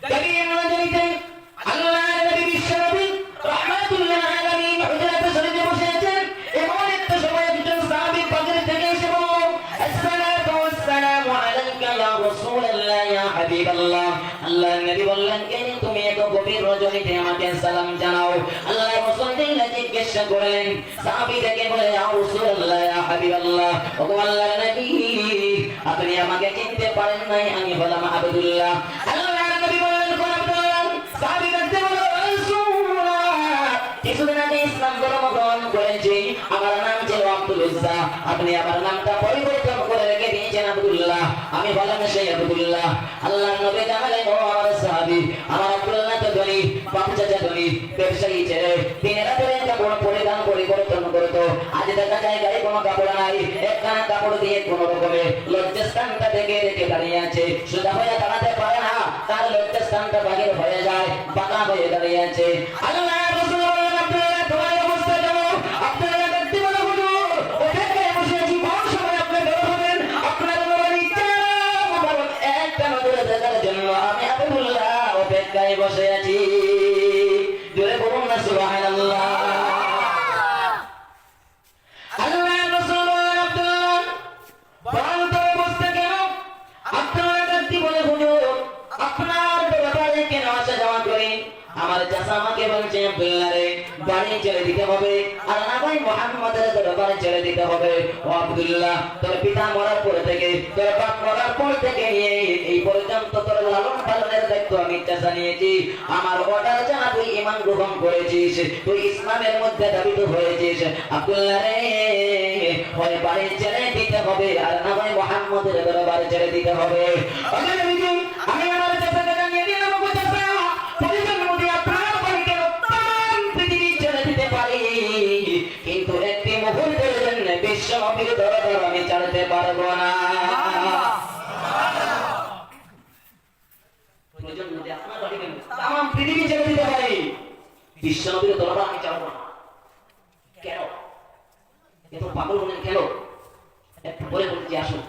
গভীর রজনীতে আল্লাহর নবী বিশ্বনবী রাহমাতুল্লাহ আলামিহি হুজরাতে শরীফে বসে আছেন। এমন একটা সময় একজন সাহাবী পাকের থেকে এসে বলল, আসসালাতু ওয়াসসালামু আলাইকা ইয়া রাসূলুল্লাহ ইয়া হাবিবাল্লাহ। আল্লাহর নবী বললেন, কেন তুমি এত গভীর রজনীতে আমাকে সালাম জানাও? আল্লাহর রাসূল জিজ্ঞাসা করলেন, সাহাবী ডেকে বলে, ইয়া রাসূলুল্লাহ ইয়া হাবিবাল্লাহ, ওগো আল্লাহর নবী, আপনি আমাকে চিনতে পারেন নাই? আমি হলাম আব্দুল্লাহ। আল্লাহর নবী বললেন, কোন আব্দুল্লাহ? সাহাবী ডেকে বলে, রাসূলুল্লাহ, কিছুদিন আগে ইসলাম ধর্ম গ্রহণ করেছি, আমার নাম ছিল আব্দুল উজ্জা, আপনি আমার নামটা পরিবর্তন করে রেখে দিয়েছেন আব্দুল্লাহ, আমি বললাম সেই আব্দুল্লাহ। আল্লাহর নবী জানালেন, ও আমার সাহাবী, আমার আব্দুল্লাহ তো ধনী, বাপ চাচা ধনী, ব্যবসায়ী ছেলে, দিনের রাতে কাপড় পরিধান পরিবর্তন করতো। আজ দেখা যায় গায়ে কোনো কাপড় নাই, একখানা কাপড় দিয়ে কোন রকমে লজ্জাস্থানটা থেকে রেখে দাঁড়িয়ে আছে, সোজা হয়ে দাঁড়াতে পারে না, তার লজ্জাস্থানটা বাহির হয়ে যায়, বাঁকা হয়ে দাঁড়িয়ে আছে। আল্লাহ রাসূল বললেন, আব্দুল্লাহ তোমার অবস্থা কেমন? আব্দুল্লাহ ব্যক্তি বলে, হুজুর অপেক্ষায় বসে আছি, কোন সময় আপনি বের হবেন, আপনার বলার ইচ্ছা মুবারক একটা নজরে দেখার জন্য আমি আব্দুল্লাহ অপেক্ষায় বসে আছি। জোরে বলুন না সুবহানাল্লাহ। আল্লাহ রাসূল বলেন, আব্দুল্লাহ বলেন তো অবস্থা কেমন? আব্দুল্লাহ ব্যক্তি বলে, হুজুর আপনার ব্যাপারে কেন আসা যাওয়া করি? আমার চাচা আমাকে বলছে, আব্দুল্লাহ রে বাড়ি ছেড়ে দিতে হবে, আর না ভাই মুহাম্মাদের দরবারে ছেড়ে দিতে হবে। ও আব্দুল্লাহ, তোর পিতা মরার পর থেকে, তোর বাপ মরার পর থেকে নিয়ে এই পর্যন্ত তোর লালন পালনের দায়িত্ব আমি চাচা নিয়েছি। আমার অর্ডার জানা তুই ঈমান গ্রহণ করেছিস, তুই ইসলামের মধ্যে দাবিত হয়েছিস। আব্দুল্লাহ রে হয় বাড়ি ছেড়ে দিতে হবে, আর না ভাই মুহাম্মাদের দরবারে ছেড়ে দিতে হবে। আমি আমার চাচাকে জানিয়ে দিলাম, কিন্তু একটি মুহূর্তের জন্য বিশ্ব নবীর দরবার আমি ছাড়তে পারবো না। তাম পৃথিবী ছেড়ে দিতে পারি, বিশ্ব নবীর দরবার আমি ছাড়বো না। কেন এত পাগল হলেন? কেন একটু পরে বলছি, আসুন।